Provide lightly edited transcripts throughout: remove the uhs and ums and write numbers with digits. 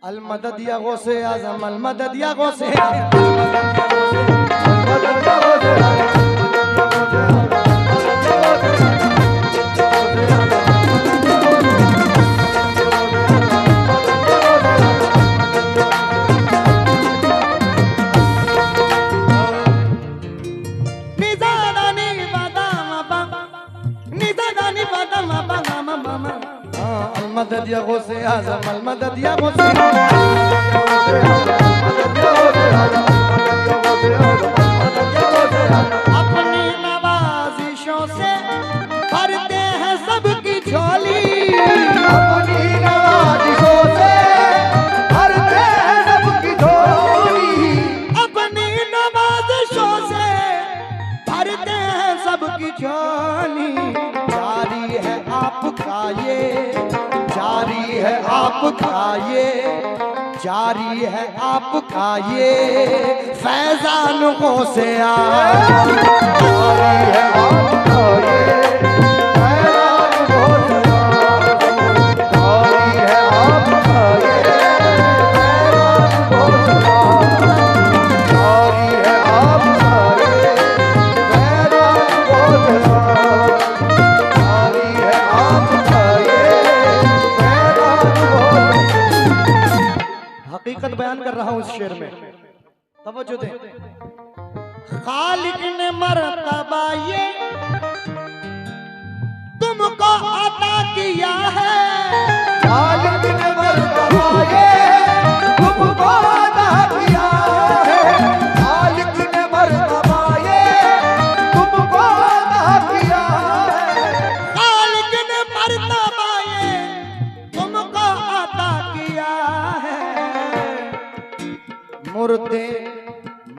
अल मदद या गौसे आज़म, अल मदद या गौसे आज़म। मदद या गौसे आज़म, अल मदद या गौसे अपनी नवाजिशों से भरते हैं सबकी झोली, अपनी नवाजिशों से भरते हैं सबकी झोली, अपनी नवाजिशों से भरते हैं सबकी झोली। जारी है आपका ये, जारी है आपका ये, जारी है आपका ये फैजान गौसे आज़म, जारी है आपका ये फैजान गौसे आज़म, जारी है आपका ये फैजान गौसे आज़म, जारी है आपका ये फैजान गौसे आज़म, जारी है आपका ये फैजान गौसे। हकीकत बयान कर रहा हूं इस शेर में, तवज्जो दें। खालिक ने मर्तबा ये तुमको अता किया है, खालिक ने मर्तबा ये तुमको अता किया है, खालिक ने मर्तबा ये तुमको अता किया है, खालिक ने मर्तबा ये तुमको अता किया है। मुर्दे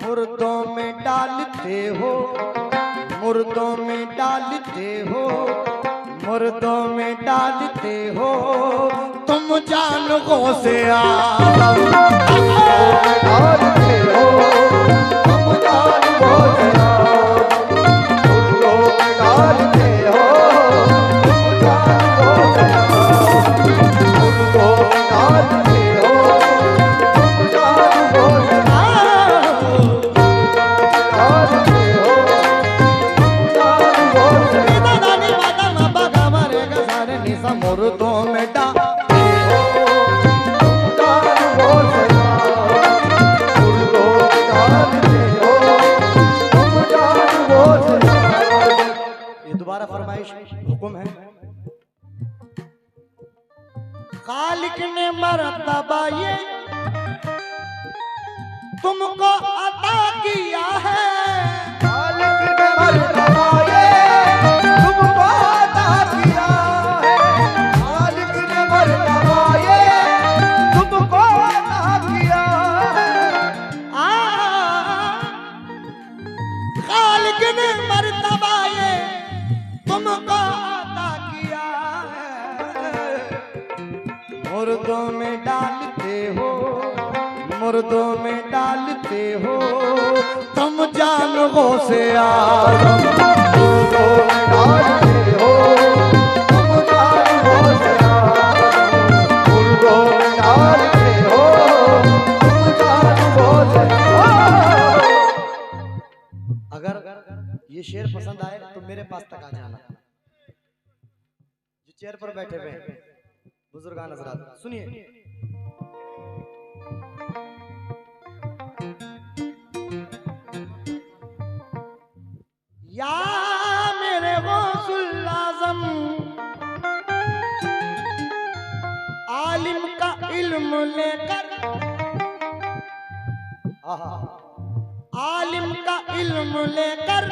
मुर्दों में डालते हो, मुर्दों में डालते हो, मुर्दों में डालते हो तुम जान गौसे आज़म, डालते हो तुम जान गौसे आज़म, मुर्दों में डालते हो तुम जान गौसे आज़म, मुर्दों में डालते हो तुम जान गौसे मुर्दों में डालते हो जान गौसे आज़म, मुर्दों में डालते हो तुम जान गौसे आज़म। ये दोबारा फरमाइश हुक्म है। खालिक ने मर्तबा ये तुमको अता किया है, खालिक ने मर्तबा ये तुमको अता किया है, खालिक ने मर्तबा ये तुमको अता किया है, खालिक ने मर्तबा ये तुमको अता किया है। मुर्दों में डालते हो, मुर्दों में डालते हो तुम जान गौसे आज़म, मुर्दों में डालते हो तुम जान गौसे आज़म, मुर्दों में डालते हो तुम जान गौसे आज़म। अगर ये शेर पसंद आए तो मेरे पास तक आ जाना, जो चेयर पर बैठे हुए बुजुर्गान हज़रात सुनिए। या मेरे गौसुल आज़म, आलिम का इल्म लेकर, आलिम का इल्म लेकर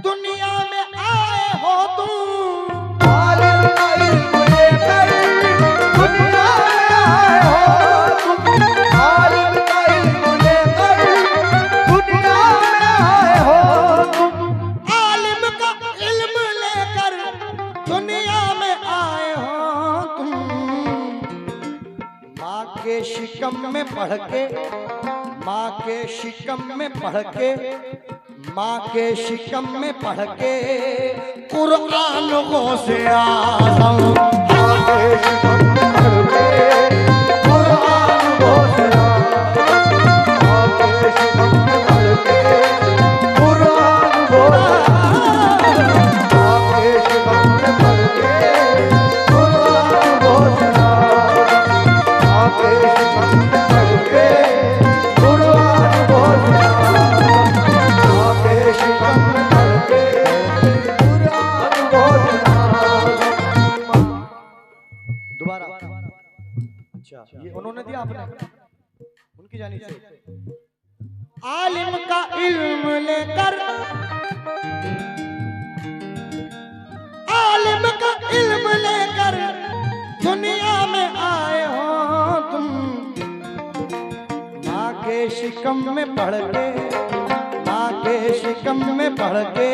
दुनिया में आए हो तुम, आलिम का इल्म लेकर दुनिया में आए हो तुम, आलिम का इल्म लेकर दुनिया में आए हो तुम, दुनिया में आए हो तुम। माँ के शिकम में पढ़ के, माँ के शिकम में पढ़ के, माँ के शिकम में पढ़ के कुरान गौसे आज़म, माँ के शिकम में पढ़ के दोबारा। अच्छा, ये उन्होंने दिया आपने उनकी जानिब से। आलिम का इल्म लेकर, आलिम का इल्म लेकर दुनिया में आए हो तुम, माँ के शिकम में पढ़ के, माँ के शिकम में पढ़ के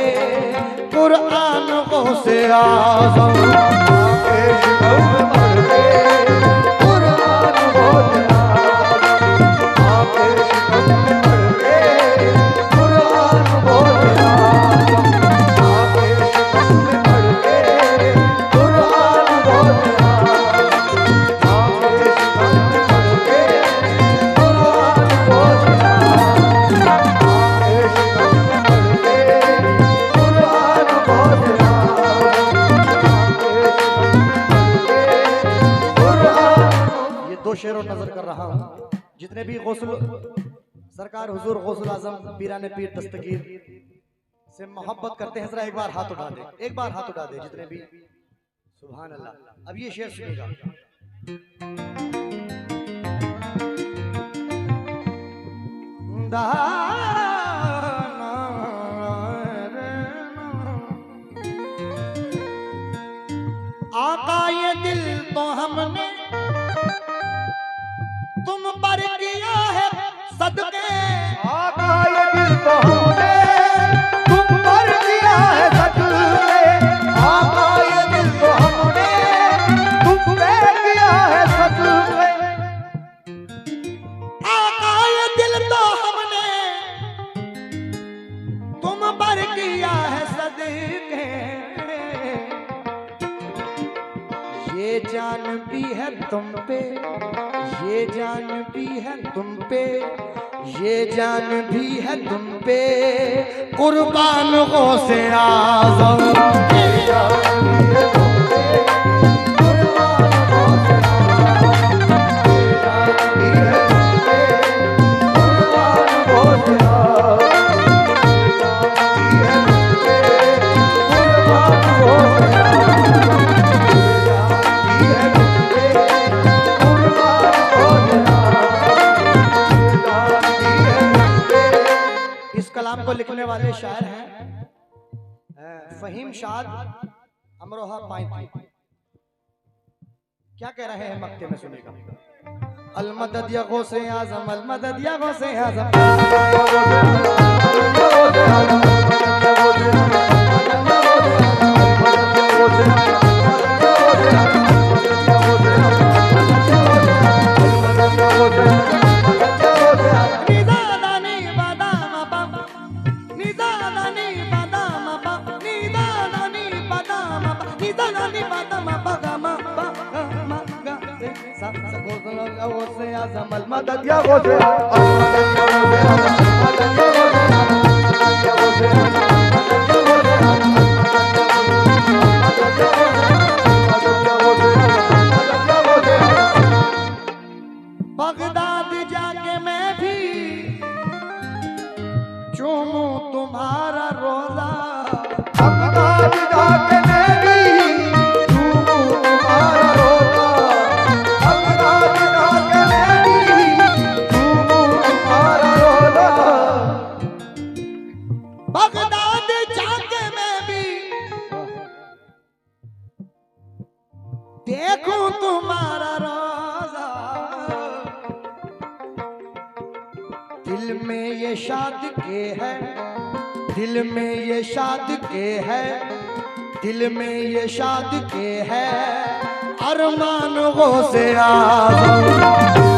कुरान को से आज़म, माँ के शिकम में पढ़ के कुरान को से आज़म, माँ के शिकम में पढ़ के कुरान को से आज़म, माँ के शिकम में पढ़ के कुरान को से आज़म, माँ के शिकम में पढ़ के कुरान को से दो शेरों नजर कर रहा हूं। जितने भी गौसुल सरकार हुजूर गौसुल आजम पीराने पीर दस्तगीर से मोहब्बत करते हैं, जरा एक बार हाथ उठा दे, एक बार हाथ उठा दे जितने भी। सुभान अल्लाह। अब ये शेर सुनिएगा। आका ये दिल तो हमने तुम पर किया है सदके, आका ये दिल तो हमने तुम पर किया है सदके, आका ये दिल तो हमने तुम पे किया है सदके, आका ये दिल तो हमने तुम पर किया है सदके, ये जान भी है तुम पे, ये जान भी है तुम पे, ये जान भी है तुम पे कुर्बान गौसे आज़म, ये जान भी है तुम पे कुर्बान गौसे आज़म, ये जान भी है तुम पे कुर्बान गौसे आज़म, ये जान भी है तुम पे कुर्बान गौसे कलाम को लिखने वाले शायर हैं फहीम शाद अमरोहा पाइंटी। क्या कह रहे हैं मक्ते में, सुनेगा। अलमदद या गौसे आज़म, अलमदद या गौसे आज़म, अलमदद या गौसे बगदाद जाके मैं भी चूमूं तुम्हारा रोजा, बगदाद जाके मैं भी चूमूं तुम्हारा रोजा, बगदाद जाके मैं भी चूमूं तुम्हारा रोजा, बगदाद जाके मैं भी देखूं तुम्हारा रोजा, दिल में ये शाद के है, दिल में ये शाद के है, दिल में ये शाद के है अरमान गौसे आज़म।